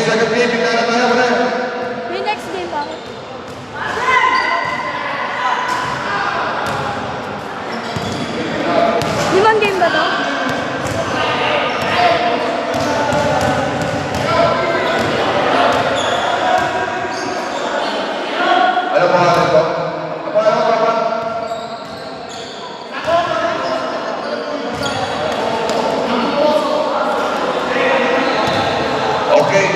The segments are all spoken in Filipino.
second game. Hindi na tayo, pre. May next game pa. Limang game ba to? Ano pa nga ito? Ano pa? Okay.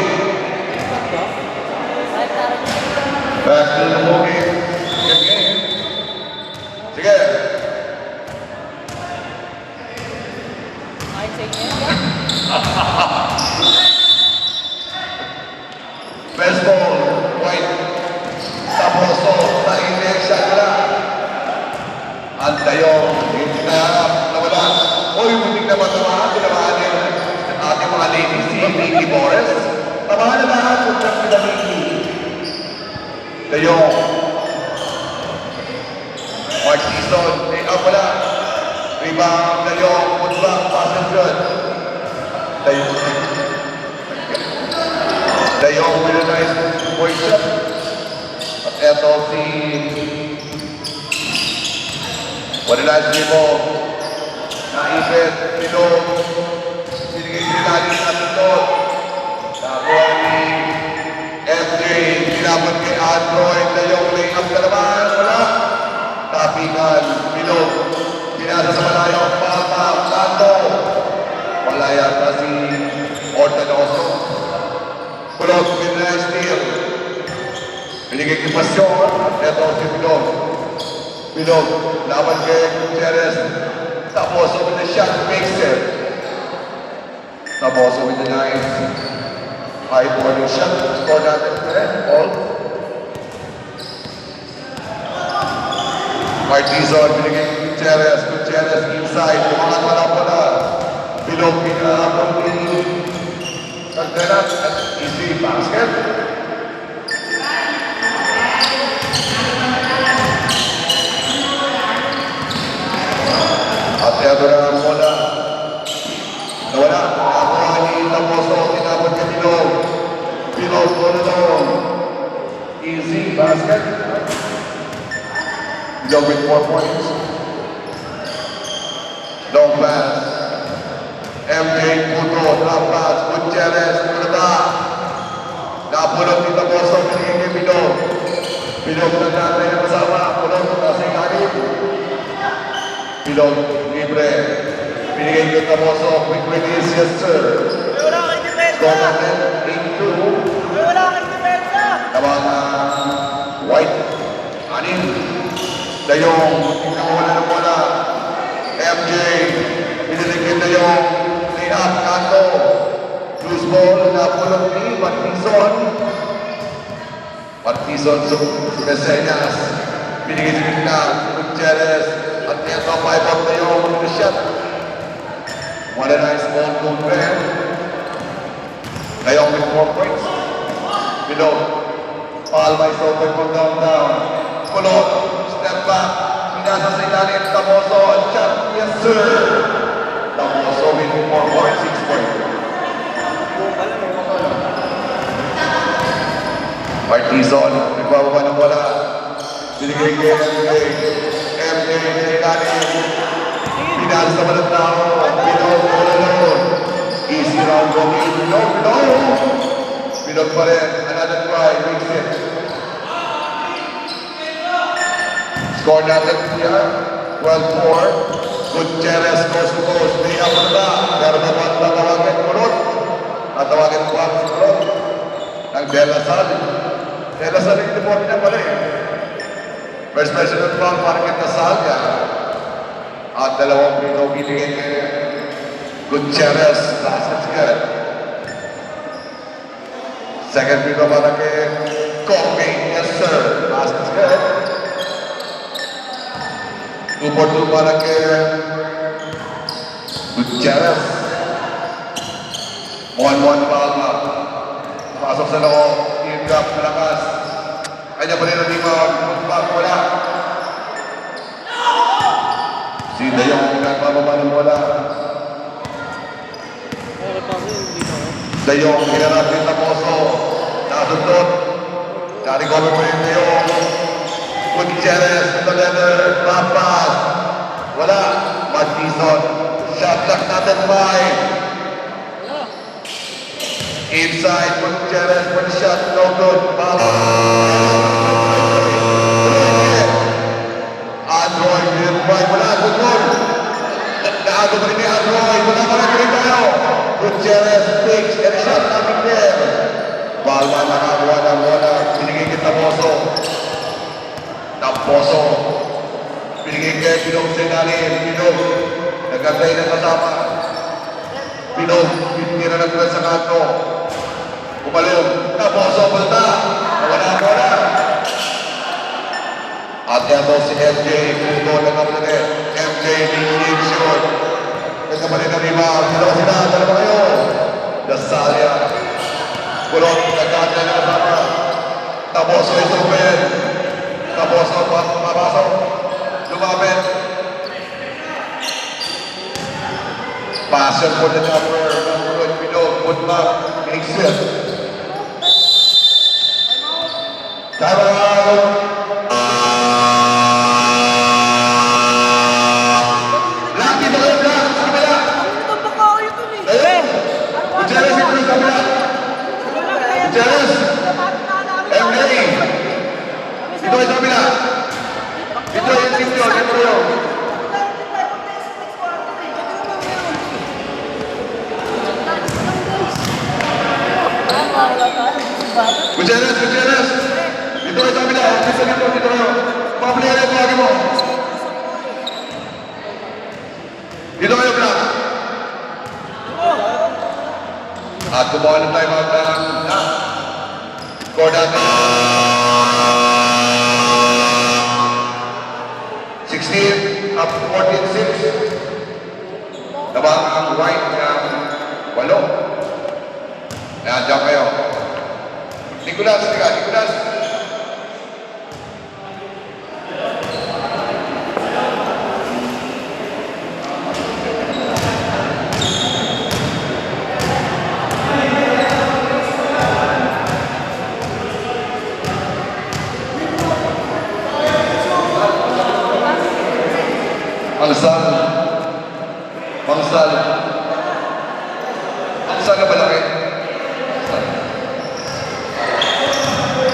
Back to the ball game. Good game. Sige. Best ball. White. Taposo. Nainig siya nila. Ang tayong. Hindi na nawala. Uy, muntik na matamaan. Tinamaan din ating mga ladies. Si Vicky Morris. Tamaan na lahat. Puntak nila Vicky. Tayong. Martison. Wala. Rebound. Tayong. Putbang. Passes good. Tayong. Tayong. With a nice point shot. At eto si Wadilas Libo. Naipit. Pinong. Binigay sinalis na ito. Tapos ni FJ. Pinabot kay Android. Tayong lay-up na naman. Wala. Tapingan. Pinong. Pinasa sa malayo. Papa. Santo. Wala yata si Ortanoso. Kulot. Pinay steal. Binigay kay Pasyon. Ito si Pinong. Pinong. Laban kay Gutierrez. Tapos with the shot. Makes it. Tapos with the nice high boarding shot. Score natin. All. Martison. Binigay kay Gutierrez. Gutierrez inside. Tumangan wala po na. Pinong pinahapon ni Pagdarat at easy basket. At ito na ang bola. Nawala. Nakakuha ni Taposo. Tinapot ka Pinong. Pinong bola doon. Easy basket. Pinong with 4 points. Long pass. MJ Puto. Drop pass. Gutierrez. Pinata. Napulot ni Taposo. Pinigay kay Pinong. Pinong na natin ang kasama. Pulot. Kasi kanip. Pinong. Libre. Pinigay kay Taposo. Quick release. Yes, sir. Score natin. 8-2. Tawag White. Anin. Dayong. Pinakawalan ng bola. MJ. Piniligyan Dayong. Lay-up. Kanto. Loose ball. Napulot ni Martison. Martison. Sumeseñas. Pinigay si Pinta. Gutierrez. At ito, 5-up na yung shot. What a nice ball move there. Dayong with 4 points. Below. Paul by Soto from down. Kulot. Step back. Pinasa sa ilalim. Taposo. Shot. Yes, sir. Taposo with 4 points. 6 points. Martison. Nagbababa ng bola. Binigay kay MJ sa ilalim. Pinasa sa walang tao. Pinong bola doon. Easy round goal. Pinong pa rin. Another try. Makes it. Score natin niya. 12-4. Gutierrez coast to coast. May up na ba? Pero naman tatawagin Kulot. Tatawagin po ang Kulot. Ng Dela Sal. Dela Sal yung report niya pala eh. First president po ang Market na Sal yan. At dalawang Pinong binigay kay Gutierrez. Basket's good. Second Pinong para kay Coffee. Yes sir. Basket's good. 2 for 2 para kay Gutierrez. 1-1 Palma. Pasok sa loob. Team-up, malakas. Kanya pa rin ang rebound. Putback, wala. Si Dayong nagbababa ng bola. Dayong, hinarap din Taposo. Na-recover pa rin yung Gutierrez with the leather. Papas. Wala. Martison. Shot clock natin 5. Inside. Gutierrez for the shot. No good. Papas. Android. Wala. Good goal. Naago pa rin ni Android. Wala pa rin tayo. Gutierrez takes and shot natin there. Balma nakakuha ng bola. Binigay kay Taboso. Taboso. Binigay kay Pinog sa ilalim. Pinog. Nagkantay ng kasama. Pinog. Tira ng sa kanto. Umalong. Taboso. Balta. Nawala ang bola. At yato si MJ. Puto na kapatid. MJ. Big shot. Kaya pa rin ang rebound. Dalawa sila. Dalawa kayo. Dasalya. Kulot, nagkakita na kasama. Taboso is open. Taboso, papasok. Lumapit. Passion for the jumper. Kulot, Pinog, Putmak, Exit. Time out. Black, dito kayo, Black. Sa kabila. Ayun. Gutierrez, dito sa kabila. Gutierrez! MJ! Dito ay sa kabila! Dito ay yung team nyo, dito yun! Gutierrez! Gutierrez! Dito ay sa kabila! Dito yun! Pabili na yung lagi mo! Dito kayo, Black! At gumawa ng time out na score natin 16 up 14-6 Nabang ang right ng 8 Kaya dyan kayo Nicolas, Nicolas Pangsal na malaki.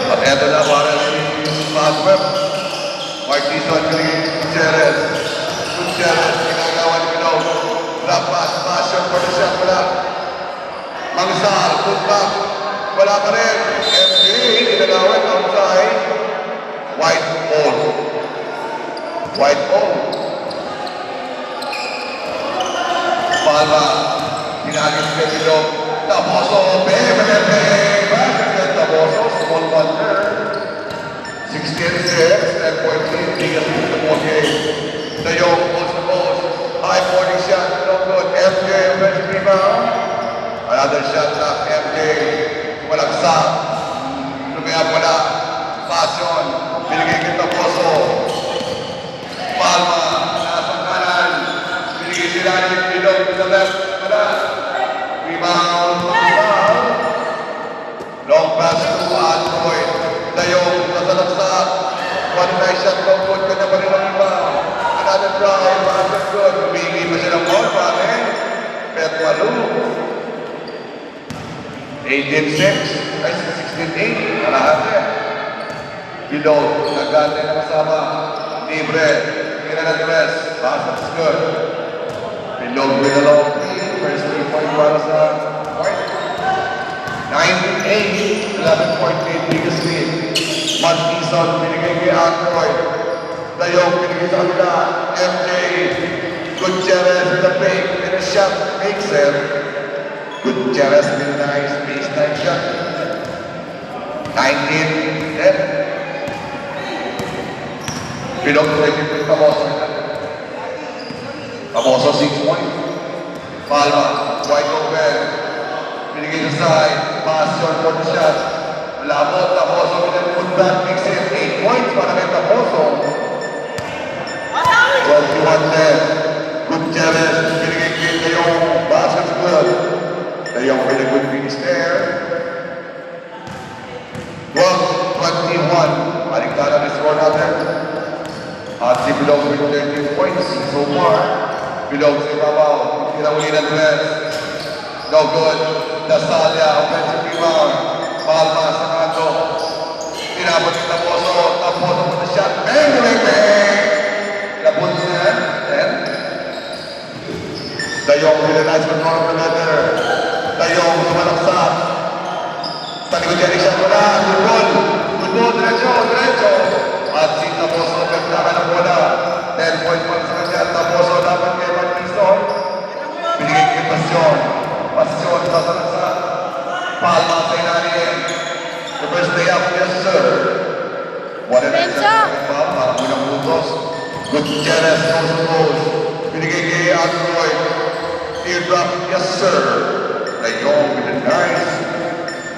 At eto na para si Masweb. Martison, Gutierrez. Gutierrez, ginagawa ni Pinog. Drop pass, passion for the shot, wala. Mangsal, put back. Wala pa rin. MJ, ginagawin outside. White ball. White ball. Palma, pinagis kay Pinog. Taboso, basket Taboso, small wonder. 16-6, 10.3, biggest in the ball game. De Jong pulls the post. High morning shot, no good. MJ, offensive rebound. Another shot na MJ. Walagsak. Lumaya pala. Passion. Binigay kay Taboso. Palma, nasa kanan. Binigay sila ni Pinog sa left. Wala. Rebound. Long pass to Android. De Jong, nasa laksak. One nice shot, no good. Kanya pa rin ang rebound. Another drive, basket good. Humingi pa siya ng ball, pare. Pet Malu. 18-6. Ay, 16-8. Kalahati. Pinog, nagante na kasama. Libre. Kira na dress. Basket is good. Pinog with a long lead. First 3-point para sa point. 19-8. 11.8 biggest lead. Martison, binigay kay Android. De Jong, binigay sa kanila. MJ. Gutierrez with the fake. And a shot makes it. Gutierrez with a nice baseline shot. 19-10. Pinog, binigay Taboso. Taboso, 6 points. Palma, wide open. Binigay sa side. Passion for the shot. Malabot, Taboso with a put back. Makes it 8 points para kay Taboso. 21-10. Gutierrez, binigay kay De Jong. Basket's good. De Jong with a good finish there. 12-21. 13 points so far. Bilog sa ibabaw. Kinahuli ng Dress. No good. Dasalia, offensive rebound. Palma sa kanto. Tinapot yung Taposo. Taposo po na shot. Bang! Bang! Bang! Napot niya. And Dayong with a nice control of the letter. Dayong sumalaksak. Sa likod niya rin siya mula. Good ball. Good ball. Diretso. Diretso. At si Taposo pagkakan ng bola. 10 points pa sa kanya. Taposo dapat kay Martison. Binigay kay Pasyon. Pasyon sasalaksak. Palma sa ilalim. The first day up. Yes, sir. What an excellent ball. Para unang puntos. Gutierrez goes to goes. Binigay kay Android. Teardrop. Yes, sir. Dayong with a nice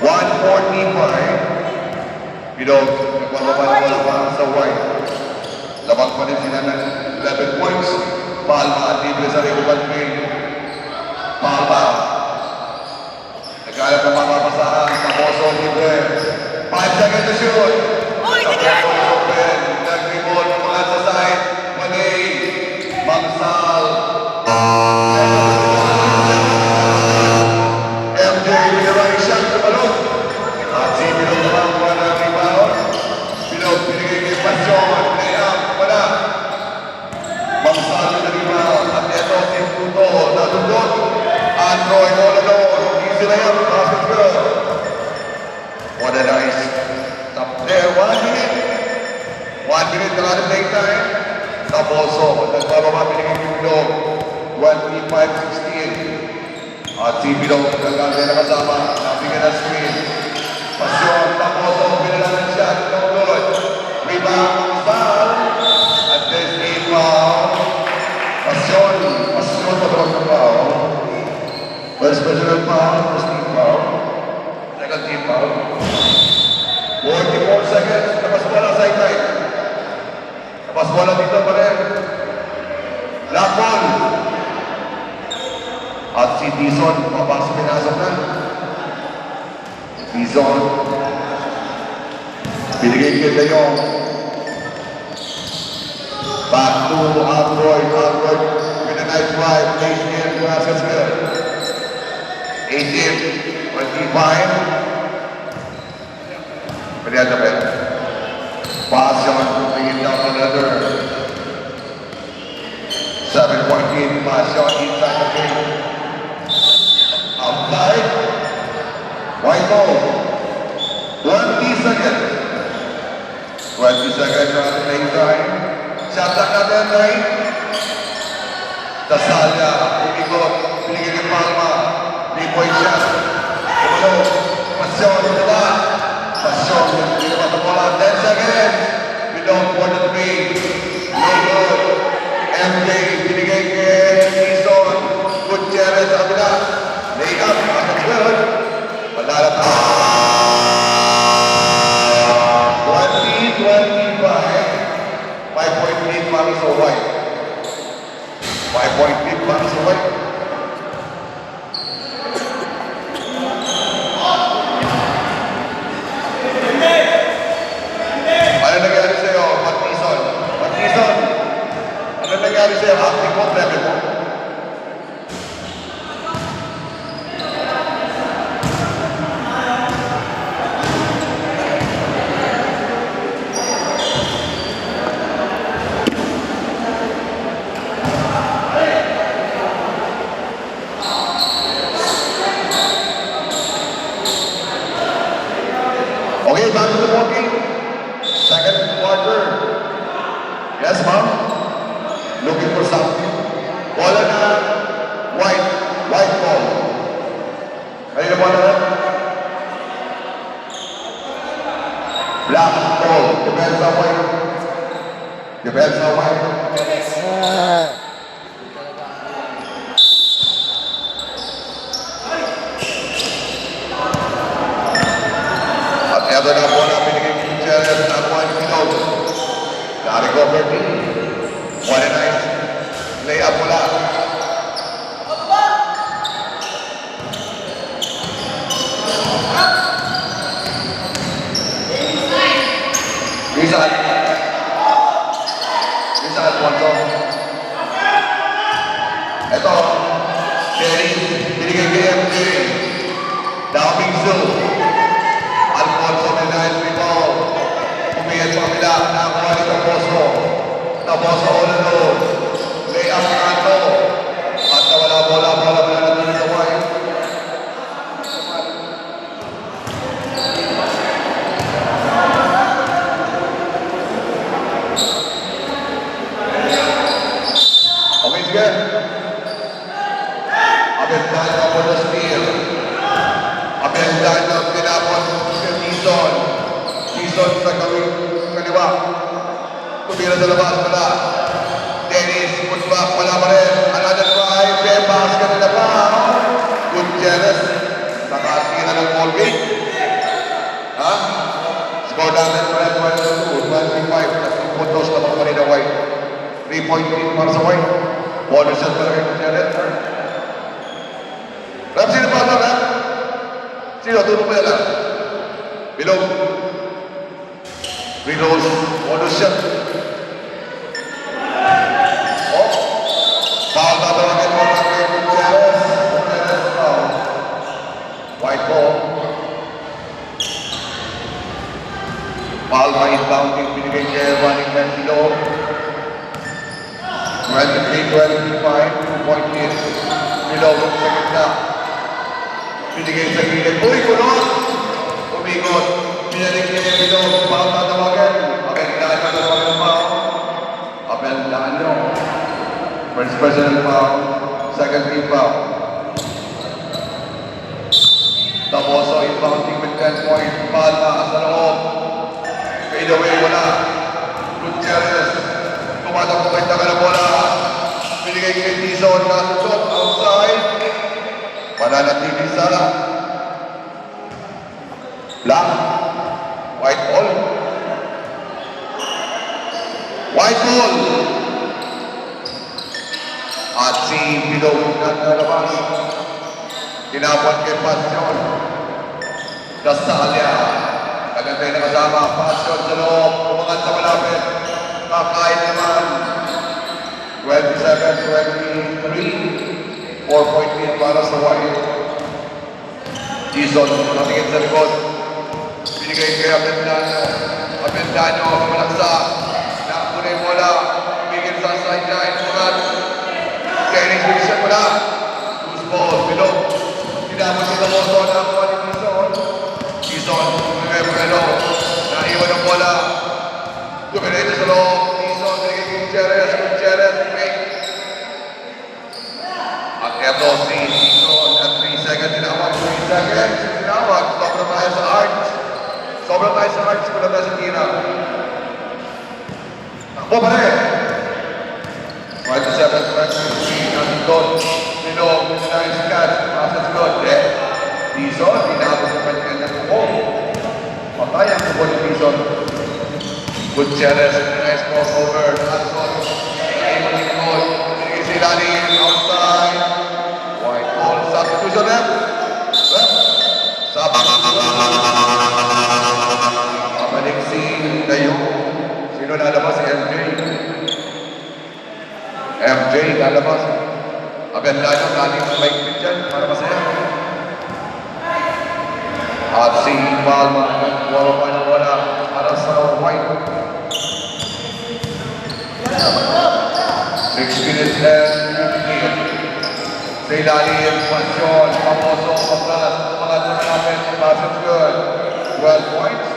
145. Bilog, nagpapabala pa sa white. Labang pa rin sila ng 11 points. Palma, libre sa Ricoban Train. Palma. Nagkalap ng mapapasahan. Taposo, libre. 5 seconds to shoot. Taposo, open. Nag-rebound, mga sa side. Mali. Magsal. MJ, binabay shot sa balon. At si Bilog naman kuha ng rebound. Bilog, binigay kay Pasyon. Layup, wala. Magsal yung rebound. At ito si Puto. Natundot. Android all alone. Easy layup. Basket good. What a nice top there. 1 minute. 1 minute na lang play time. Taposo. Nagbababa binigay kay Bilog. 25-16. At si Bilog, nagkakaya na kasama, nabigyan ng screen. Pasyon, Taposo, binalang ng shot, no good. Rebound, foul. At this rebound. Pasyon, patawag ng foul. First personal foul, first team foul. Second team foul. 44 seconds, tapos bola sideline. Tapos bola dito pa rin. Black ball. At si Dizon, pinasok na. Dizon. Binigay kay Dayong. Back to Android. Android with a nice drive. Plays in. Basket's good. 18. 25. Pwede at the bed. Pass yun. Bring it down to another. 7-point lead. Pass yun inside the game. Outside. White ball. 20 seconds. 20 seconds on the playing time. Shot clock natin, right? Dasalia. Umikot. Binigay kay Palma. 3-point shot. Umalo. Pasyon. Diba? Pasyon. Hindi naman sa bola. 10 seconds. Bilog for the 3. No good. MJ. Binigay kay Dizon. Gutierrez sa kabila. Layup, that's good. Malala pa. 20-25. 5-point lead para sa White. 5-point lead para sa White. Ano nangyari sa'yo, Martison? Martison, ano nangyari sa'yo? Acting mo, trebe mo? Okay, back to the walking. Second quarter. Yes, ma'am? Looking for something. Bola na. White. White ball. Kanina bola na? Black ball. Depends on white. Depends on white. At eto na bola. Binigay kay Gutierrez. Nakuha ni Bilog. Na-recover din. What a nice layup bola. Rizal. Alfonso. Ito, Dennis, binigay kay MJ. Daming Zoo. Alfonso na dahil rebound. Pumiyat pa kabila, nakakuha ni Taboso. Taboso all alone. Layup na ito. At nawala bola na dito sa White. Okay, sige. Abentado for the steal. Abentado tinapon si Dizon. Dizon sa kaliwa. Tumira sa labas pala. Dennis, put back, wala pa rin. Another drive, fair basket na pa. Gutierrez, nakatira ng ball game. Ha? Score natin 12-12-2, 12-5. Tatlong puntos na mga kanina White. 3-point lead para sa White. Bonus shot para kay Gutierrez. Rap, sino pa ito, Rap? Sino? Tulong mo yan, Bilog. Reload. Bonus shot. Foul tatawagin mo ng Gutierrez. Gutierrez foul. White ball. Foul by inbounding binigay kay running back Bilog. 23-25, 2-point lead. Bilog sa gitna. Binigay sa gilid. Uy, kulot! Umigot. Binalik niya Bilog. Foul tatawagin. Abentado tatawagin ng foul. Abentado. First personal foul, second team foul. Taboso inbounding with 10 points. Palma sa loob. Fade away, wala. Gutierrez. Tumatakbo kay taga na bola. Binigay kay Dizon. Kasusot, outside. Mananatili Sara. Black. White ball. White ball. At si Bilog na nalabas. Tinapon kay Pasyon. Dasalya. Kaganda yung nakasama. Pasyon sa loob. Umangat sa malapit. Kakain naman. 27-23. 4-point lead para sa White. Dizon. Natingin sa likod. Binigay kay Abendano. Abendano. Malaksa. Nakunay bola. Bigil sa sideline. Umangat. Dennis Wilson pala. Loose ball, Bilog. Tinapos si Taboso na ako ni Dizon. Dizon, Remelo. Naiwan ang bola. Dumiretso sa loob. Dizon, nagiging Gutierrez. Gutierrez, make. At eto si Dizon at 3 seconds. Tinawag 3 seconds. Tinawag. Sobrang tayo sa arts. Sobrang tayo sa arts. Wala tayo sa tira. Takbo pa rin. 27-23, nothing good. Bilog, nice catch. Passes good. Dizon, tinapos ng kanya ng ball. Patay ang ball ni Dizon. Gutierrez, nice crossover. Hudson, naiwan ni Good. Binigay si Lani, outside. White ball, substitution rep. Substitution. Pabalik si Dayo. Sino lalabas? Si MJ. MJ, lalabas. Abendado, galing sa Mike Pinchan para masaya. At si Palma, wala pa na wala para sa White. 6 minutes and 15. Sa ilalim, Pasyon, Taboso, Paglas, mga natin, passes good. 12 points.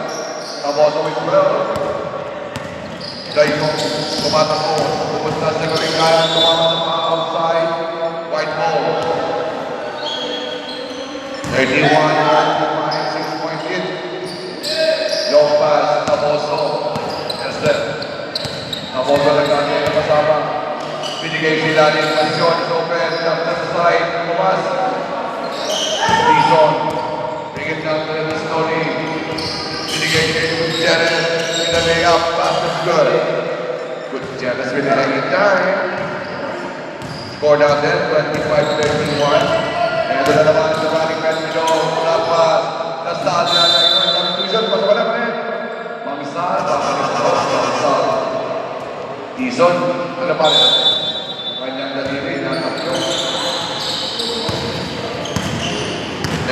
Taboso with 12. Dayo, tumatakbo, pupunta sa gawing kanan, tumama sa mga outside, white ball. 31-25, 6-point hit. Long pass, Taboso. Esther. Taboso lang natin na kasama. Binigay sila ni Pasyon, open, jump to the side, tumas. Dizon. Bigit ng Tony. Binigay kay Gutierrez. The layup, pass is good. Gutierrez with the hanging time. Score down there, 25-31. And ito na naman sa running back nito. Lapas, Nastasia, na substitution. Pasok na pa rin. Mamsal, babalik sa Mamsal. Dizon, ano pa rin? Kanyang daliri na tatlo.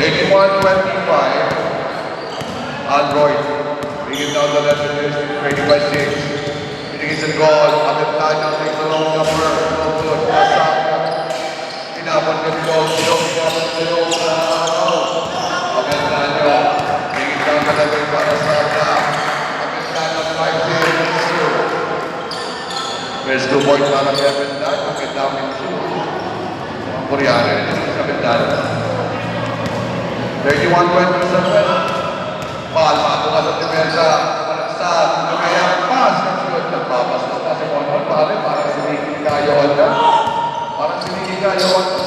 81-25. Android. Bringing down the left and ready by 6. Pinigil sa goal. Agad tayo ng take the long number. Tulog na sa pinapon ng goal. Pinapon ng goal. Agad tayo. Bringing down the left para sa agad. Agad tayo ng 5-0. First 2 points para kay Abendan. Agad tayo ng 2. Ang Koreano rin sa Abendan. 31-27. Palma po sa depensa. Malaksan. Lumayang pass. Nagpapasas na si Monron. Parang sinigikayoan na. Parang sinigikayoan na.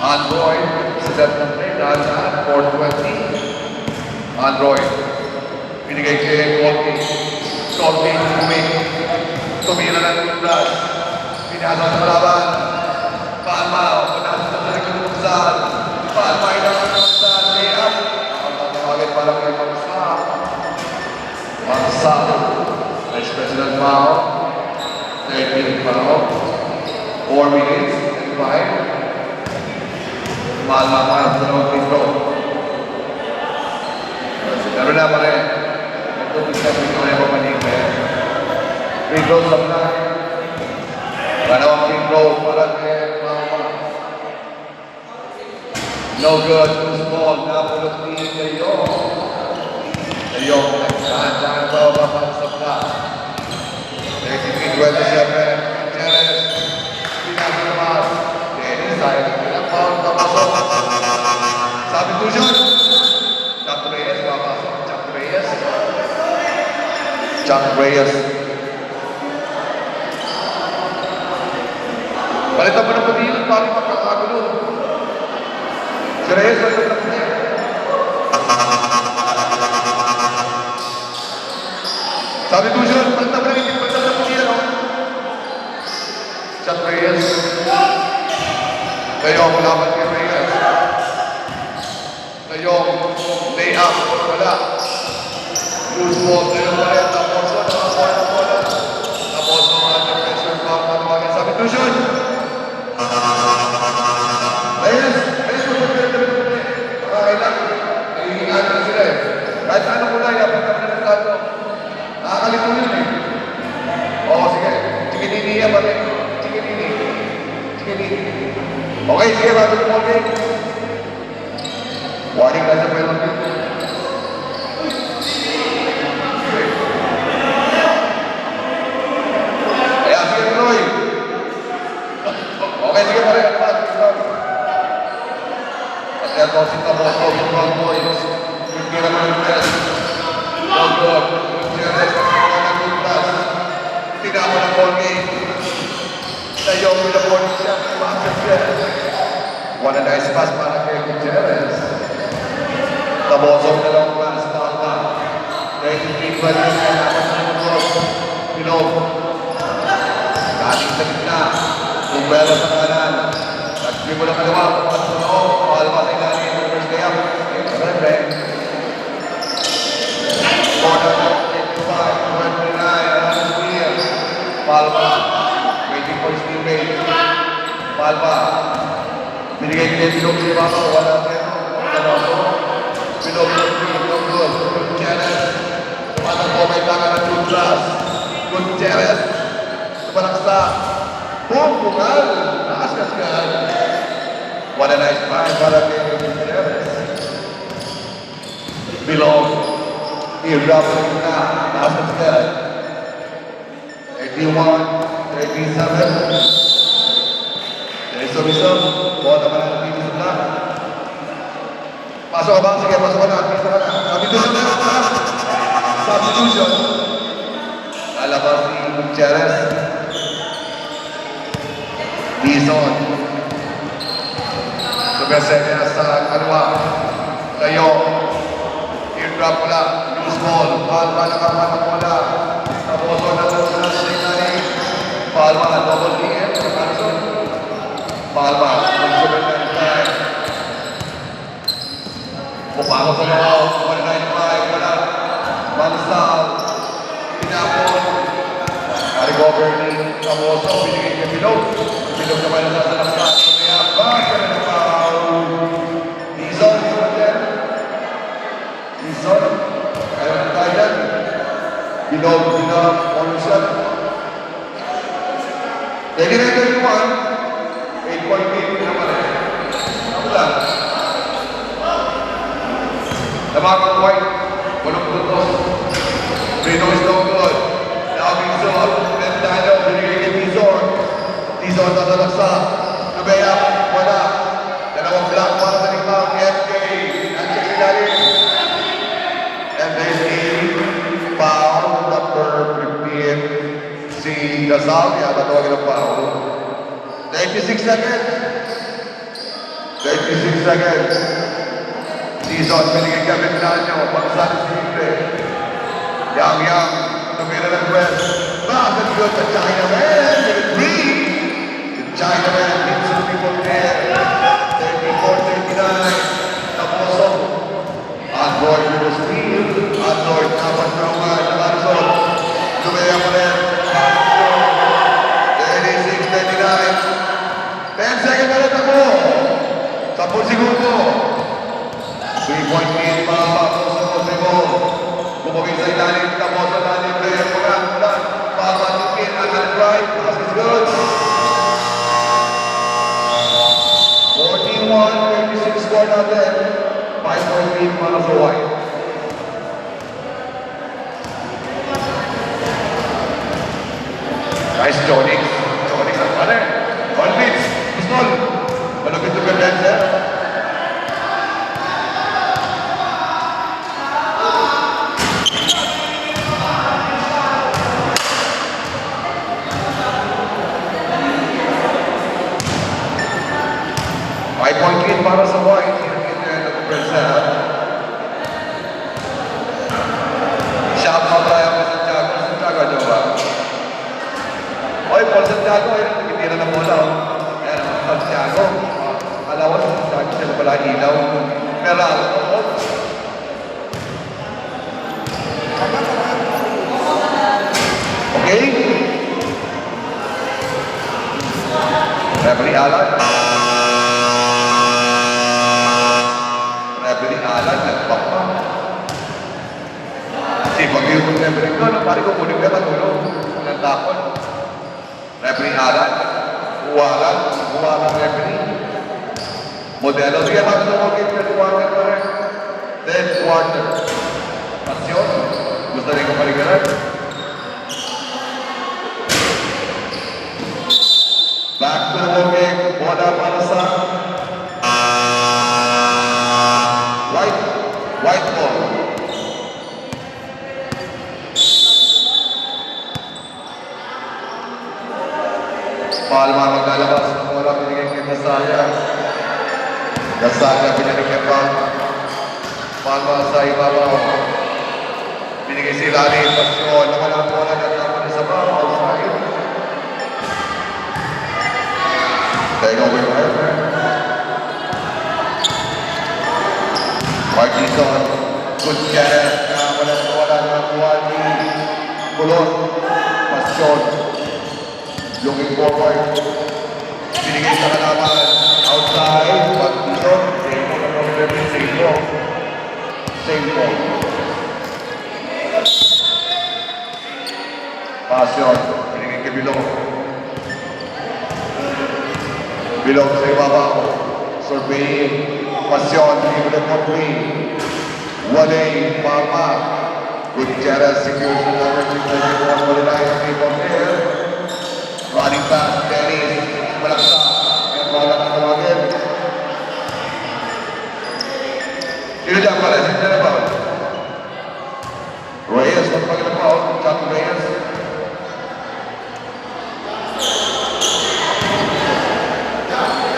Android. Sidat ng play. Dahil saan? 420. Android. Binigay kay Colby. Colby. Tumira ng plus. Pinasa sa laban. Palma. Punasa sa nagkakulusan. Palma. Inakakulusan. Layup. Tawagin pa lang kay Pangsa. Vice President Mao. 13 Mao. 4 minutes and 5. Malma para sa dalawang free throw. Pero na pa rin. Ito bisa free throw na pamanigay. Free throw sa plan. Dalawang free throw para kay Malma. No good. Loose ball. Napulot ni Dayong. Dayong. Nagsahan-sahan pa para sa plan. 33-27. Gutierrez. Pinaglamas. Dennis ay pinagpaon papasok. Substitution. Chuck Reyes papasok. Chuck Reyes. Chuck Reyes. Balitan mo ng padilan para makakagulo. Si Reyes balitan ng padilan. Substitution. Balitan mo ng padilan. Chuck Reyes. Dayong laban kay Reyes. Dayong lay-up. Wala. Loose ball. Dayong wala. Tapos na bola. Tapos na mga defensive foul na tumagin. Substitution. Reyes. Reyes mo pagkakita. Nakakailan. Nahihingaan na sila eh. Kahit anong kulay. Dapat kami na nagkado. Nakakalito yun eh. Oo, sige. Chikinini yan ba rin? Chikinini. Okay, sige, bago mo game. Warning na sa penalty. Kaya, sige, tuloy. Okay, sige, pare. Kasi ako, si Taboto, yung mga boys. Yung kira mo yung test. Good. Gutierrez, good pass. Tinamo ng ball game. Dayong pinapon siya. Passes siya. What a nice pass para kay Gutierrez. Tabosong na lang pass. Tama. 23-20. Pinog. Galing sa gitna. Bumbelo sa kanan. Nagbibo ng kaliwa. Pumasok sa loob. Palma sa ilalim. First day up. Siyempre. Corner of 25-29. Another steal. Palma. Waiting for his teammate. Palma. Binigay niya Pinog si Papa. Wala tayo. Pinog. Gutierrez. Tumatang po may tangan ng Douglas. Gutierrez. Tumalaksa. Bungal. Nakaskas-kas. What a nice find para kay Gutierrez. Bilog. I-drop na. Nakaskas-kas. 31-37. Reso-reso. Bola naman ang TV sa plan. Pasok ka ba? Sige, pasok ka na. Pisa ka na. Substitution na. Substitution. Lalabas ni Gutierrez. Dizon. Subese niya sa kaliwa. Tayo. I-drop mo lang. Loose ball. Palma nakapan ng bola. Taboso na sa sinari. Palma, double DM. Palma, mag-super na yung time. Pupako sa loob, 195, wala. Bansal, pinapon, Tamoso, binigay kay Bilog. Bilog naman na sa laksa. Kaya ba, kaya na foul. Dizon, naman yan. Dizon, kaya na tayo yan. Bilog, Bilog, Olson. Jadi na yung 8 point game naman eh. Ako lang. Tamakot White, walong puntos. Brino is no good. Now Bizon, Ventano, binigay kay Bizon. Bizon tatalaksa. Nabaya, wala. Dalawang block para sa limang FK. Nandiyan ilalim. And there's a foul number 15. Si Gasal, yata tawagin ang foul. 36 seconds. 36 seconds. Season, binigay kay Ventano. Pagsabi si Libre. Yang, tumira ng press. Bakit yun sa Chinaman? Green! The Chinaman hits some people there. 34-39. Tamoso. Android with the steal. Android dapat naman. Nakarisol. Tumira pa rin. 36-39. 10 seconds na rin ako. 10 segundo. 3-point lead para Tamoso sa Tribon. Bumagay sa ilalim, Tamoso na ni player mula. Papatipin ang right. Pass is good. 41-36 score natin. 5-point lead para sa White. Nice Jonix. Jonix ang pala. 1 beats. Pistol. Malapit to Berdenser. Point lead para sa White. Hindi nag-present. Shout out tayo kay Santiago. Santiago, jowa. Oy, Paul Santiago. Ayun, nagtitira ng bola. Ayan, Santiago. Alawas, Santiago. Sila pala ilaw. Pero alam ko. Okay? Referee Alan. Alan, nagpapa. Kasi pag-iwan ng referee ko, pari ko kunin ka natulog. Walang takot. Referee Alan, huwalan referee. Modelo, sige natin na mag-get third quarter pa rin. Third quarter. Pasyon, gusto rin ko paligaran. Back to the ball game, bola para sa White ball. Palma maglalabas ng bola, binigay kay Gasaya. Gasaya binigay kay Palma. Palma sa ibabaw. Binigay si Lani, Pasyon, naman ang bola na tapon sa bawah, outside. Take over your head, man. Marquison, Gutierrez, wala ng buwan ni Kulon, Pasyon, looking forward, binigay sa kalaban, outside, Marquison, same po na problem, same po. Pasyon, binigay kay Bilog. Bilog sa ibabaw, surveying, Pasyon, libre po green. Walay, Papa. Gutierrez, secures the number 691, 49, people there. Running back, Dennis, malaksa. Ang bala na tawagin. Sino dyan pala? Sino dyan ba? Reyes, ang pagkakapao. Chuck Reyes.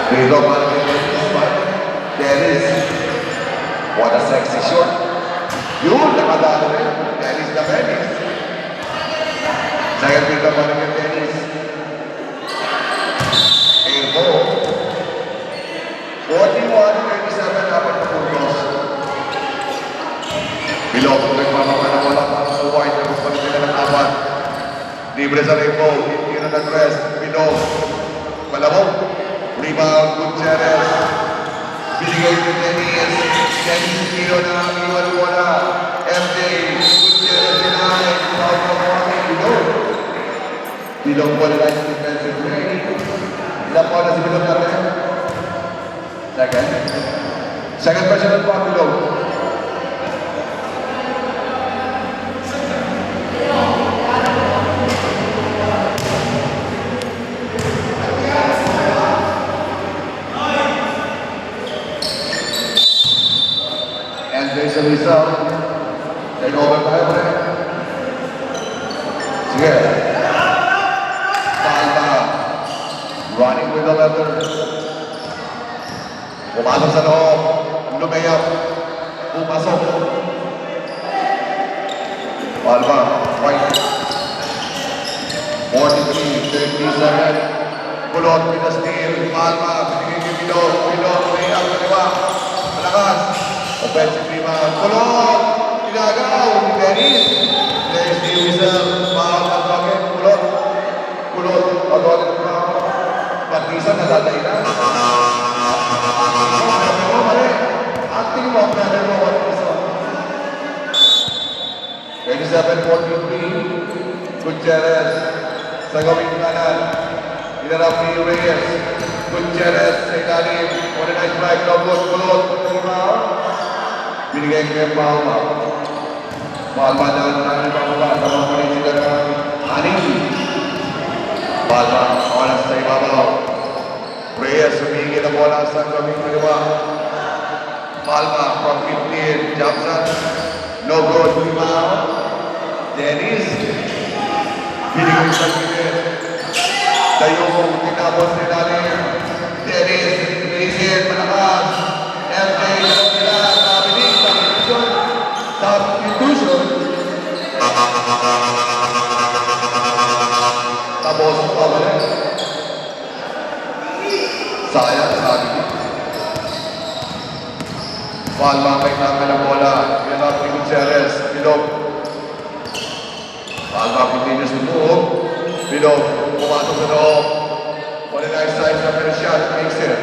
Rito, parang Dennis, what a sexy shot. Yun, nakadalo rin. Dennis na Dennis. Second field naman ng Dennis. Airbo. 41-37, dapat na puntos. Bilog, nagmamaka na wala para sa White. Nagpapalit nila ng apat. Libre sa Airbo. nag-address. Pinog. Malabog. Rebound, Gutierrez. Binigay ko Dennis. Dennis Pino na. Iwan mo na. MJ. Gutierrez denied. Foul na mo ang Pinog. Pinog po na yung defensive play. Ilan po na si Pinog natin? Second. Second personal po ang Pinog. And there's a result. Take over tayo ulit. Sige. Palma. Running with the leather. Pumasok sa loob. Lumayap. Pumasok. Palma. White. 43-37. Kulot with the steal. Palma. Pinigil kay Pilot. Pilot. Layup. Kaliwa. Malakas. Offensive rebound. Kulot! Pinagaw! Dennis! There's the whistle. Foul at bakit? Kulot! Kulot! Pagawin ng foul. Partisan na tatay na. Sabi mo, mali. Acting mo, brother mo, what is on? 27-43. Gutierrez. Sa gawing kanan. Inarap ni Reyes. Gutierrez sa ilalim. One nice strike. No good. Kulot. Rebound. Binigay kay Palma. Palma na namin pababa. Tama pa rin sila ng aning. Palma, oras sa ibabaw. Reyes, humingi na bola sa kaming kaliwa. Palma from 15. Jump shot. No good. Rebound. Dennis. Binigay sa gilid. Dayong tinapos sa ilalim. Dennis. Reyes, malakas. MJ, substitution. Tapos pabalik. Sayang sabi. Palma may tama ng bola. Pinap ni Gutierrez. Bilog. Palma continues to move. Bilog. Pumasok sa loob. On the nice side sa first shot. Makes it.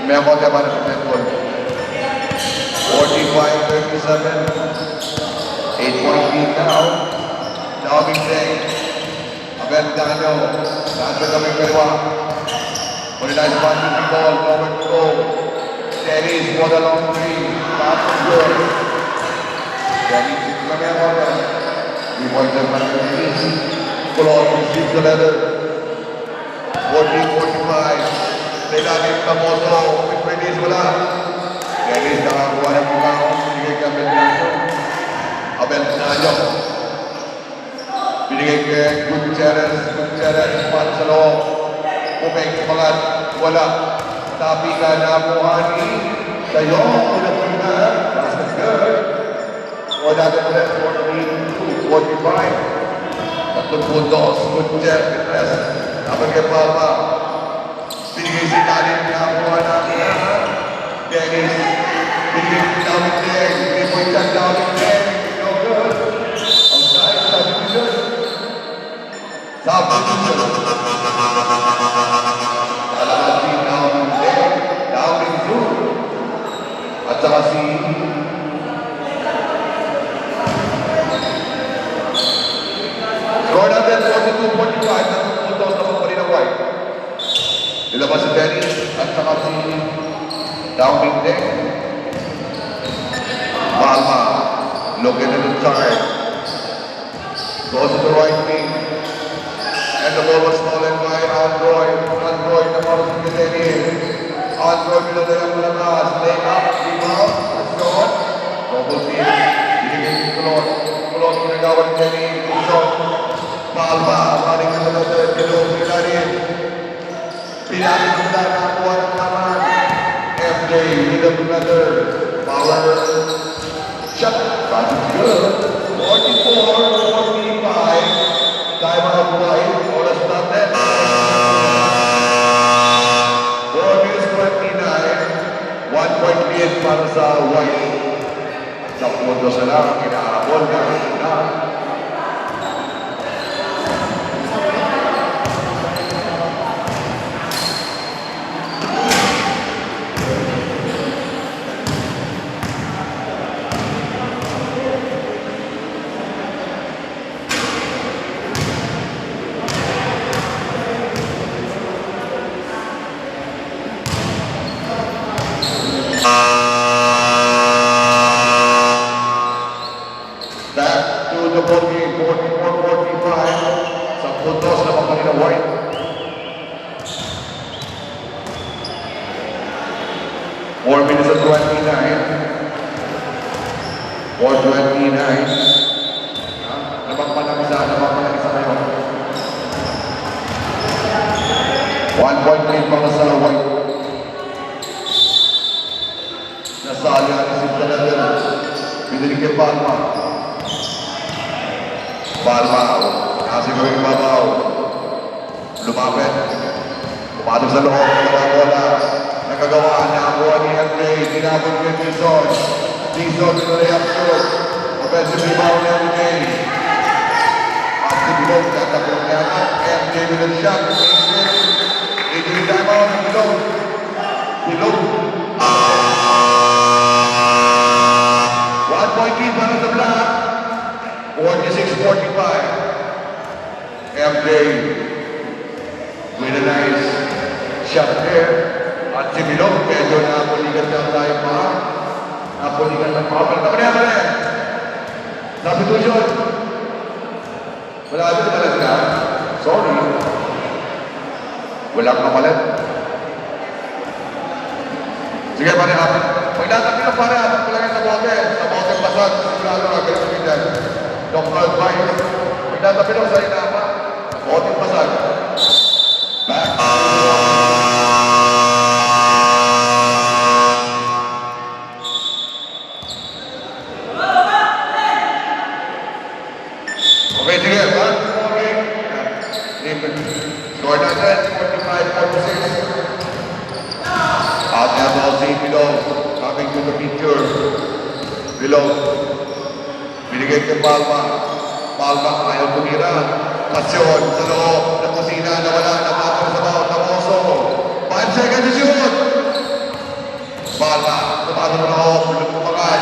May ako naman ng netball. 45-37. 8-point lead now. Now big thing. Aventano. Nasa kami kaliwa. On the nice punching ball. Nowhere to go. Dennis for the long three. Pass is good. Dennis is kami ang order. 3-point naman ng Dennis. Kulot receives the leather. 40-45. Nilalim Camoso. With Dennis wala. Dennis nakakuha ng mga binigay kay Aventano. Aventano. Binigay kay Gutierrez. Gutierrez para sa loob. Umeng pangat. Wala. Tapi ka na po ani. Tayo. Una-una. Basket's good. Wala na ulit. 42-45. Tatlong puntos. Gutierrez. Dapat kay Palma. Binigay si Talin. Nakakuha natin. Dennis. Binigay si David Deng. 3-point shot David Deng. No good. Outside. Substitution. Substitution. Talaga si David Deng. David Deng. At saka si score natin 42-45. Tatlong puntos na pagpali ng White. Nilabas si Dennis at saka si David Deng. Palma, looking at the side. Goes to the right wing. And the ball was stolen by Android. Android na para sa Dennis. Android pinadalang malakas. Lay up, rebound, shot. Double team. Binigay si Kulot. Kulot pinagawa ni Dennis. Shot. Palma, running with the third. Pilog, Pilarin. Pilarin na nakakuha ng naman. MJ with another power shot. That's good. 44-45. Time out White. Oras natin. 4 minutes 29. 1-point lead para sa White. Sa puntos na lang. Kinahabol na. 4:29. Labang pa ng isa ngayon. 1 point lead para sa White. Nasali ang isip na natin. Pinili kay Palma. Palma, kasi gawing babaw. Lumapit. Pumatong sa loob ng mga bola. Nakagawa, nakakuha ni Andre. Tinabot kay Dizon. Dizon, pinulay up shoot. Offensive rebound ni Andre. At si Bilog, tatapos niya na. MJ with a shot. Injury timeout ng Bilog. Bilog. 1 point lead para sa Black. 46-45. MJ with a nice shot there. At si Bilog, medyo napuligan lang tayo pa. Napuligan lang pa. Pero naman yan. Substitution. Wala ito naman na. Sorry. Walang kapalit. Sige, pare, hapit. Pag natapin na pare, hapit ko lang yan sa bote. Sa bote basag. Sigurado na, ganun kami dyan. Doctor advice. Pag natapin ako sa inapa, bote basag. Back. Okay, sige. Score natin, 45-46. Out there, ball si Bilog. Coming to the picture. Bilog. Binigay kay Palma. Palma, ayaw tumira. Kasyon sa loob. Na kusina, nawala. Napapal sa bawat tamoso. 5 seconds to shoot. Palma, tumatong na loob. Lumakan.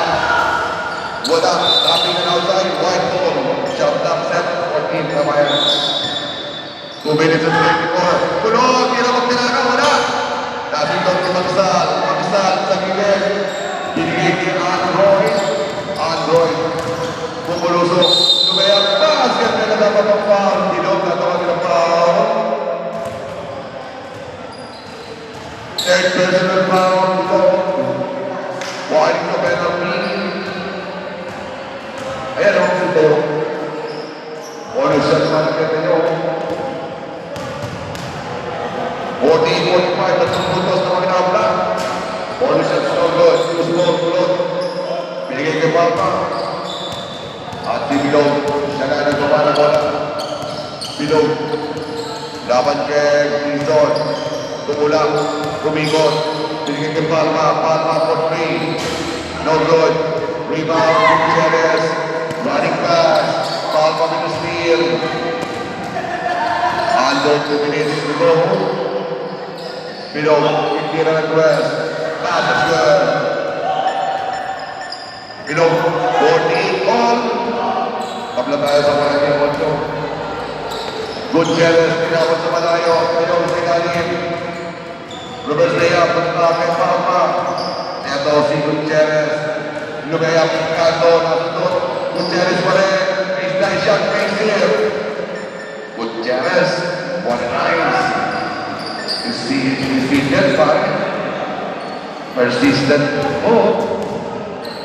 Wala. Tapping and outside. White ball. Shot up, 7-14. Tama yan. 2 minutes and 24. Tulog! Hirap ang tinaka! Wala! Dating daw ni Magsal sa gilid. Binigay kay Android. Android. Pumulusok. Lumayang basket na dapat ang foul. Dilog na tawagin ang foul. Third personal foul. Dilog. Waiting for penalty. Ayan ang Teo. Bonus shot naman kay Teo. 40-45, tatlong puntos na maginabla. Bonus shot no good. Use ball, kulot. Binigay kay Palma. At si Bilog. Siya na nagbaba na bola. Bilog. Laban kay Dizon. Tumulang. Tumigot. Binigay kay Palma. Palma for 3. No good. Rebound. Gutierrez. Running pass. Palma with the steal. Ando 2 minutes to go. Bilog, tira ng West. Pass is good. Bilog, 40 all. Kapla tayo sa Malaki 8. Gutierrez, tinawag sa malayo. Bilog sa ilalim. Reverse layup, punta kay Palma. Ito si Gutierrez. Lumayap, kanto, nasundot. Gutierrez pa rin. Baseline shot, face here. Gutierrez, 1-9. Defeated by persistent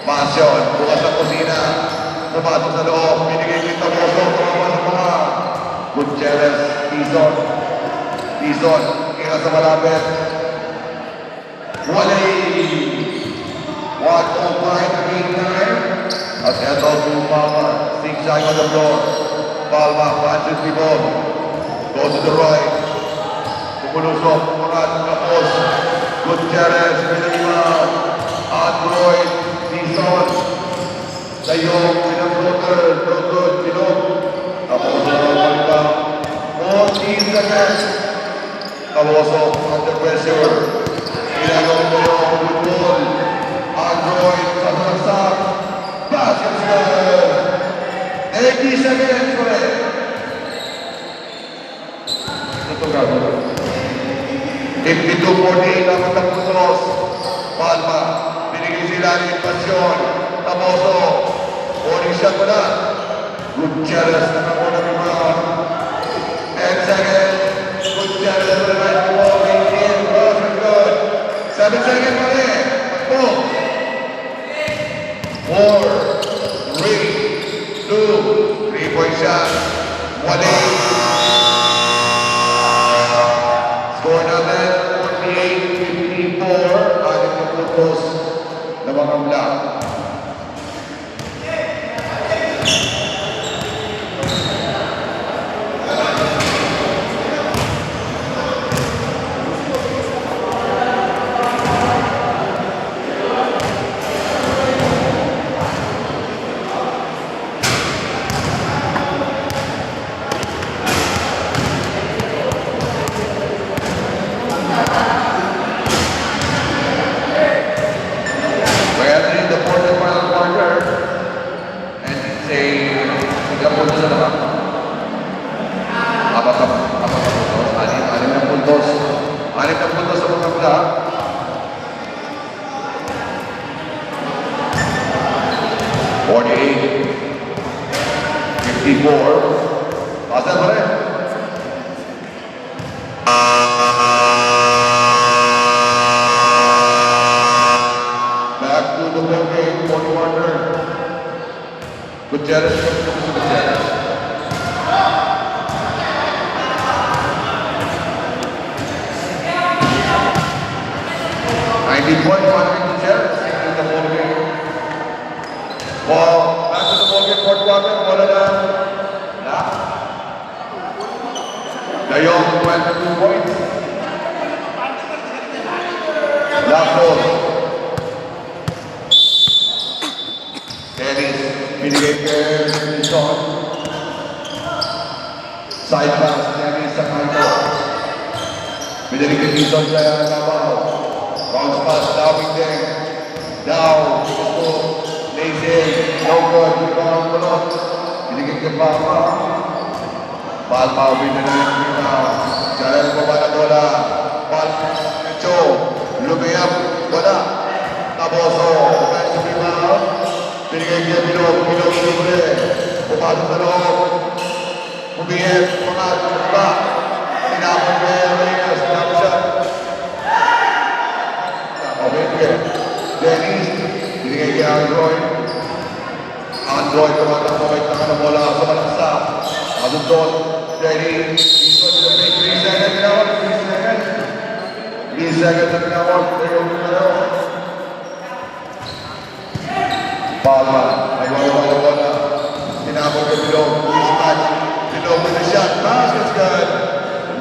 Pasyon, bukas sa kusina. Pumasok sa loob, binigay kita mo sa mga Gutierrez, Dizon. Dizon, kaya sa malapit. Walay! 1:05 game time. At ito si Palma, zigzag on the floor. Palma, Francis Tibon. Go to the right. Pulusok, Murat, Kapos, Gutierrez, Pinagima, Android, Dizon, Dayong, Pinag-floater, Brotod, Bilog, Kapos, Malita, 14 seconds, Kapos, under pressure, Pinagawin mo yung good ball, Android, Sasak, basket score, 80 seconds ulit. Ito gagawin. 52-48 ang puntos. Palma, binigay sila ng pasyon. Tamoso, warning shot mo na. Gutierrez, nakakuha ng rebound. 10 seconds. Gutierrez with a nice ball. Maintain, cross and good. 7 seconds pa rin. 4, Wale. Score natin, 48-54. Anim na puntos na mga black. We're entering the fourth and final quarter. And it's a ilang puntos na naman? Apat na puntos. Anim na puntos. Anim na puntos sa mga black. Forty-eight. 54. Pasan pa rin. Back to the ball game, 41er. Gutierrez, Gutierrez. Point Gutierrez taking the ball game. Ball back to the ball game, fourth quarter, wala na. De Jong, 22 points. Last ball. Dennis, binigay kay Dizon. Side pass, Dennis sa kanto. Binigay kay Dizon sa Navarro. Bounce pass, Dawing din. Down, gusto, lazy, no good, rebound, bulot. Binigay kay Palma. Palma, binigay kay rebound. Jalan baba na bola. Palma, Cho, lumiyap, wala. Taboso, offensive rebound. Binigay kay Bilog, Bilog libre. Pumasok sa loob. Humihip, mga ba. Tinapon kay Reyes, snap shot. Dennis, binigay kay Android. Android, tumatang na bola sa malaksa. Adundon, Dennis, dito sa break, 3 seconds pinawag, 3 seconds. 3 seconds na pinawag, 3 seconds. Palma, ay wala na bola. Tinapon kay Bilog, mismatch. Bilog with the shot, basket's good.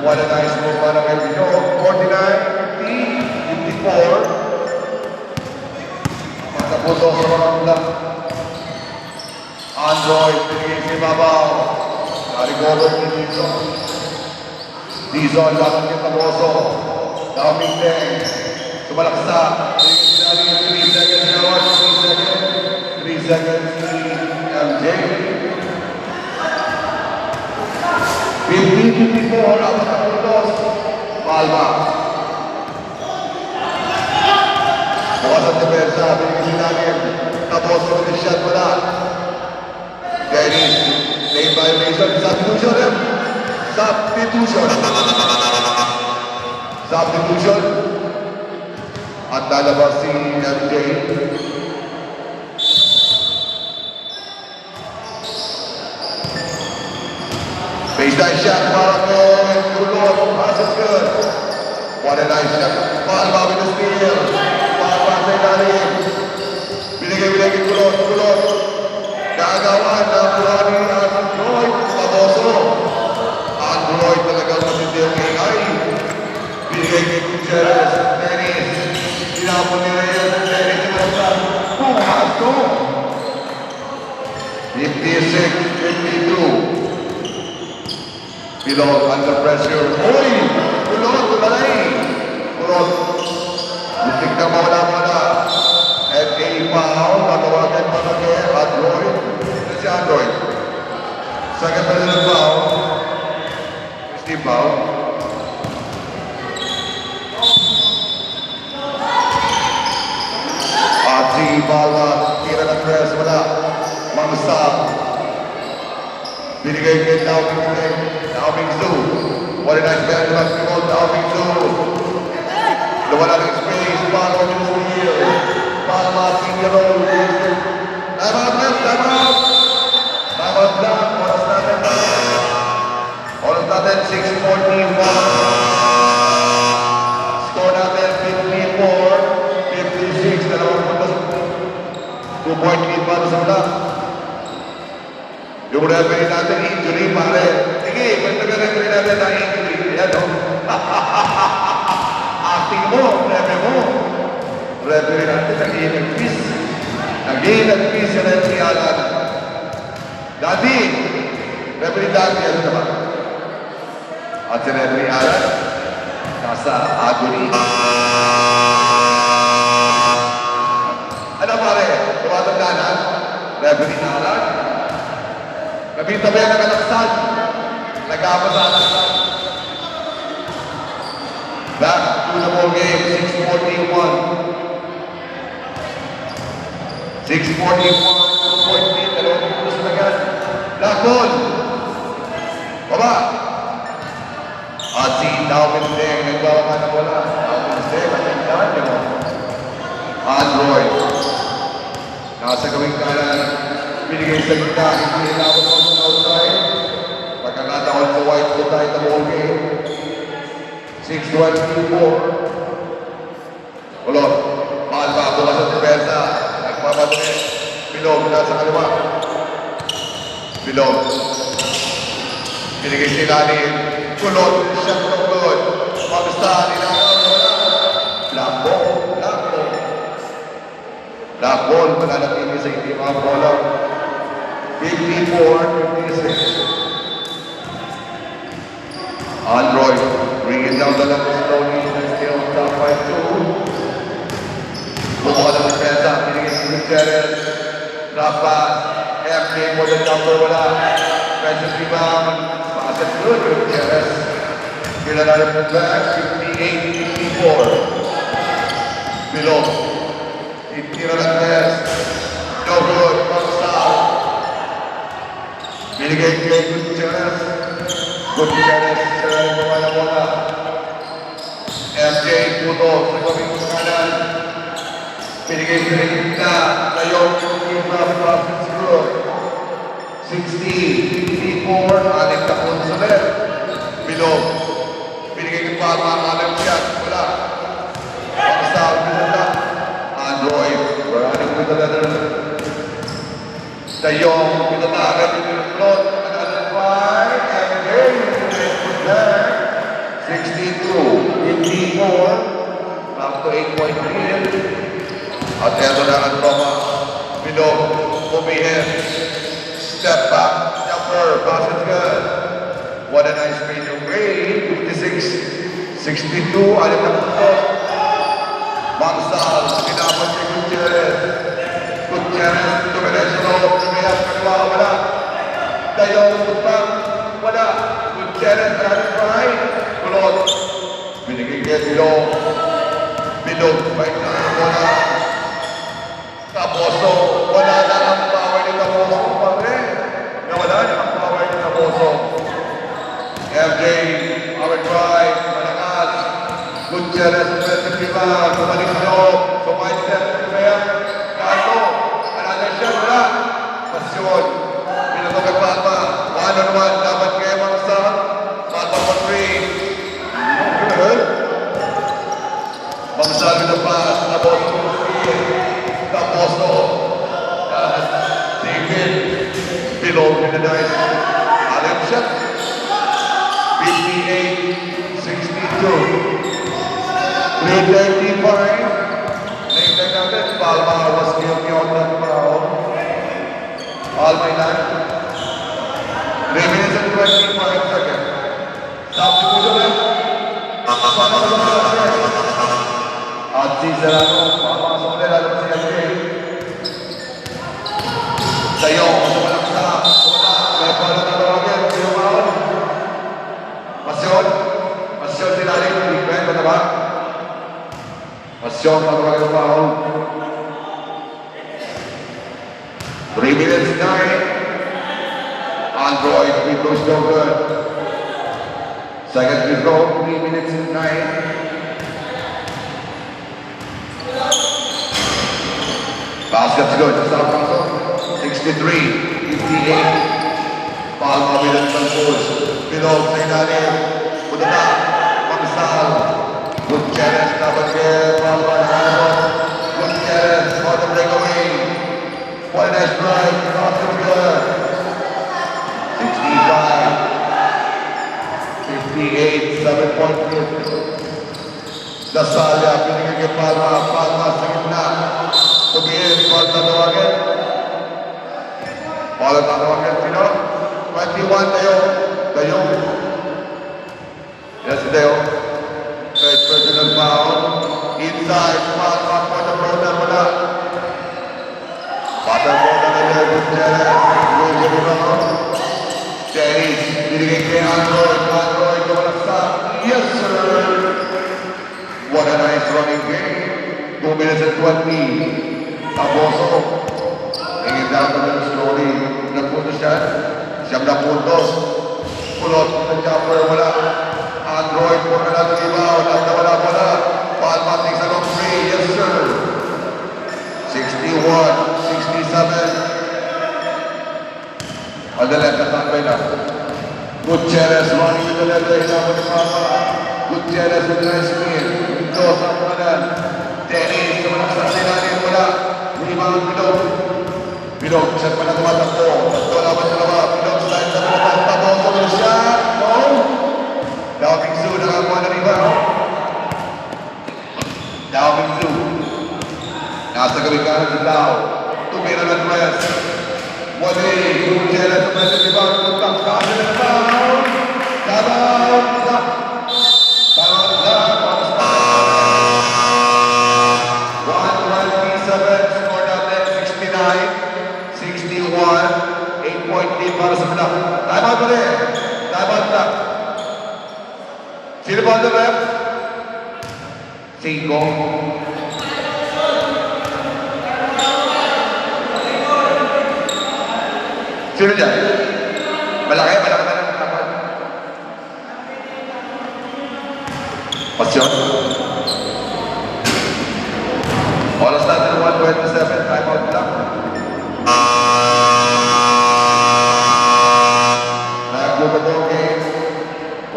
What a nice move para kay Bilog, 49-54. Puto sa mga ulang. Android, pinigay si Babaw. Narigolot ni Dizon. Dizon, laban kay Taboso. Daming din. Sumalaksa. Pinigay si Dali, 3 seconds na 3 seconds si MJ. 50-54, apat na puntos. Palma. Bukas ang depensa, binigay si Daniel. Tapos with the shot wala. Dennis, lane violation, substitution. Substitution. At lalabas si MJ. Baseline shot para kay Kulot. Pass is good. What a nice shot. Palma with the steal. Pasay natin. Binigay kay Kulot. Gagawan ng Kulani at Android. Taboso. Android talagang matindi ang ingay. Binigay kay Gutierrez. Dennis. Tinapon ni Reyes. Dennis Ibrahim. Pumasok. 56-52. Pilot under pressure. Uy! Kulot! Tumalay! Kulot. Muntik na mawala. At a foul, tatawagan pa na kay Android. Ito si Android. Second pa rin ang foul. Steve foul. At si Palma, tira ng press, wala. Mang-stop. Binigay kay Dawing Zoo. What a nice man basketball, Dawing Zoo. Nawala ng space, Palma with the steal. Palma, senior roll. Time out, oras natin. Yung referee natin, injury pare. Sige, kwento ka referee natin na injury. Ayan o. Acting mo, referee mo. Referee natin, nag-i-nag-peace. Nag-i-nag-peace yung referee Alan. Daddy! Referee Daddy, ano naman? At si referee Alan, nasa agony. Ano pare? Tumatanda na? Referee na Alan? Nabita ba yan ang kalaksan? Nagkapasala sa back to the ball game, 6:41. 6:41, 2.8, dalawang pulos na agad. Black ball. Baba. At si Dalvin Deng, nagbawa na wala. Dalvin Deng, matandaan niyo. Android. Nasa gawing kanan. Binigay sa gitna, hindi inabot mo sa outside. Pagkakataon sa white po tayo na ball game. 6-1-2-4. Ulot. Mahal pa ako sa depensa. Nagpapadre. Bilog na sa kaliwa. Bilog. Binigay si Lalim. Ulot. Shot no good. Pagkasta, ninakaw. Black ball. Black ball. Black ball. Mananatili sa hindi mga bola. 54-56. Android, bring it down the left slowly, and still top by 2. Bumuka ng defensa, pinigay si Gutierrez. Drop pass, FJ mo the number, wala. Defensive rebound, pass it good, Gutierrez. Kailan na rin back, 58-54. Below. Tira ng test. No good, foul. Binigay kay Gutierrez. Gutierrez, wala. MJ Puto, sa gawing kanan. Binigay sa Rinta, tayo yung mga process group. 60-54, aling tapon sa left. Below. Binigay kay Papa, alam siya, wala. Pagkasa, pinata. Android, running with the letter. Dayong, pinata, revenue float, another 5, and there, 62, 54, up to 8.3. At eto na ang Roma, Bilog, Bumihin, step back, jumper, basket good. What a nice medium grade, 56, 62, alit na punto. Magsal, pinapag kay Gutierrez. Gutierrez, domination, lumayas, kaliwa, wala. Dayong, butang, wala. Gutierrez, running right. Kulot. Binigay kay Bilog. Bilog, bike na ang wala. Taposo, wala na ang power ni Taposo pa rin. Nawala niya ang power ni Taposo. MJ, our drive, malakas. Gutierrez, defensive rebound, kumalik sa loob. So, my step, kumaya. Kaso, another shot, wala. Pasyon. Binato kay Papa. 1-on-1, dapat kay Mangsa. Papa for 3. Good. Mangsa with the pass. Taposo. Taposo. David. Below with the dice. Alim shot. 58-62. 3:35. Later natin, Palma was guilty on that foul. Palma ilan? 3 minutes and 25 seconds. Substitution. At si Serrano, papasok ulit, lalo si LJ. Sa'yo, sumalak sa wala. May pala na tawagin, sino foul? Pasyon. Pasyon si Lalim, defend, ano ba? Pasyon, matawagin ang foul. 3 minutes, 9. Android, free throw still good. Second free throw, 3 minutes and 9. Basket's good. South Council, 63-58. Palma with the controls. Below, Sainali, Budana, Mangsal. Gutierrez, dapat kay Palma. Gutierrez, on the breakaway. One nice drive, not too good. 68, 7 point lead. Dasalya, binigay kay Palma, Palma sa gitna. Tumingin, ball na tawagin. Ball na tawagin, sino? 21, Dayo. Dayo. Yes, Dayo. Third personal foul. Inside, Palma, for the corner, wala. Patal mo na nila, Gutierrez. Lucio Bruno. Dennis, binigay kay Android. Android, kamalaksak. Yes, sir. What a nice running game. 2 minutes and 20. Taboso. Hingin down to the slowly. Nagpuntos siya. Siyam na puntos. Pulot ng jumper. Wala. Android po na natin ibaw. Wala. Palma takes a long three. Yes, sir. 61, 67. On the left, tatambay na. Gutierrez running with the left. Hinabot ni Palma. Gutierrez with a nice spin. Dos ang kanan. Dennis, sumanak sa sinanin. Wala. Rebound, Bilog. Bilog, siya pa na tumatakbo. Ito laban sa lawa. Bilog, slide sa mga Taboso with a shot. No. Dao Bingsu, nakakuha na rebound. Dao Bingsu. Nasa kabikanan si Dao. Tumira ng press. Wali. Gutierrez, sumanak sa rebound. Puntak, kasi na rebound. Rebound. Para sa Pinak. Time out ulit. Time out na. Sino ba ang rep? 5. Sino dyan? Malaki ba ng kapan? Pasyon. Oras natin 1:27. Time out lang. Game.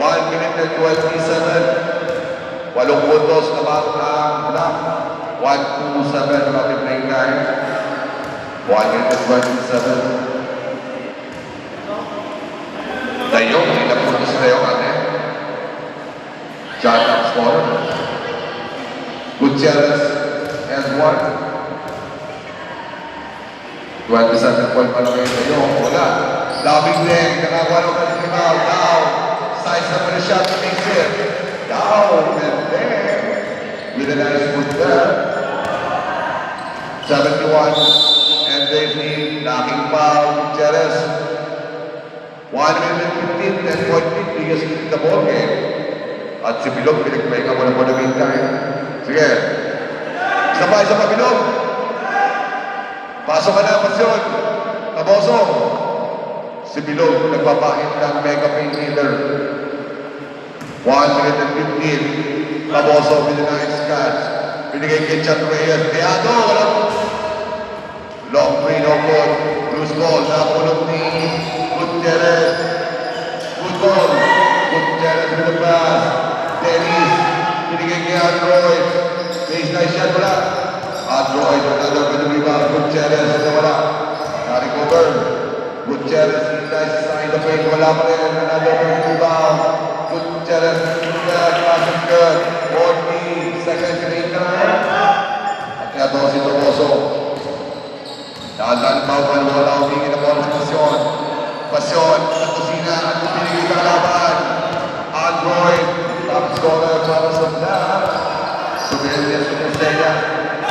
1 minute and 27. 8 puntos naman ang Black. 1-2-7 ang ating playing time. 1 minute and 27. Dayo, ilang puntos na yung atin. John up score. Gutierrez has 1. 27 point pa lang kayo sa'yo. Wala. Labing leg. Nakakuha ng kalimaw. Down. Size up with a shot to make it. Down. And there. With a nice foot there. 71. And they need knocking foul. Gutierrez. 1 minute and 15. 10 point lead. Biggest in the ball game. At si Bilog, pinagpahinga mo na po na meantime. Sige. Isa pa Bilog. Pasok ka na, Pasyon. Taboso. Si Bilog, nagpapahit ng mega painkiller. 1 minute and 15. Taboso with a nice catch. Binigay kay Chat Reyes. Beado, walang long three, no good. Loose ball, napulog ni Gutierrez. Good ball. Gutierrez with the pass. Dennis, binigay kay Android. Nice shot, wala. Android, another with the rebound. Gutierrez, wala. Na-recover. Gutierrez, nice side of it. Wala pa rin. Another with the rebound. Gutierrez, passing good. 40 seconds later. At kaya to si Taboso. Dahan-dahan pa ang wala. Humingi na bola sa Pasyon. Pasyon, sa kusina. At pinigil ka laban. Android, top scorer para sa Black. Subilis sa Castella.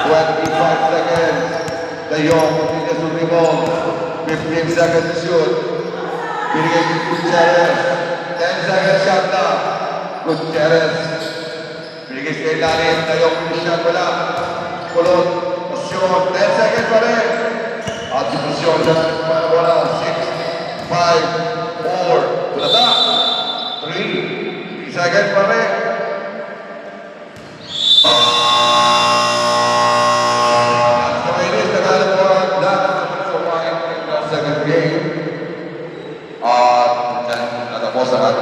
25 seconds. De Jong, continues to rebound. 15 seconds to shoot. Binigay kay Gutierrez. 10 seconds shot na. Gutierrez. Binigay sa ilalim. De Jong, shot wala. Kulot. Pasyon. 10 seconds pa rin. At si Pasyon, wala. 6, 5, 4. Wala na. 3 seconds pa rin. Second game. Natapos ang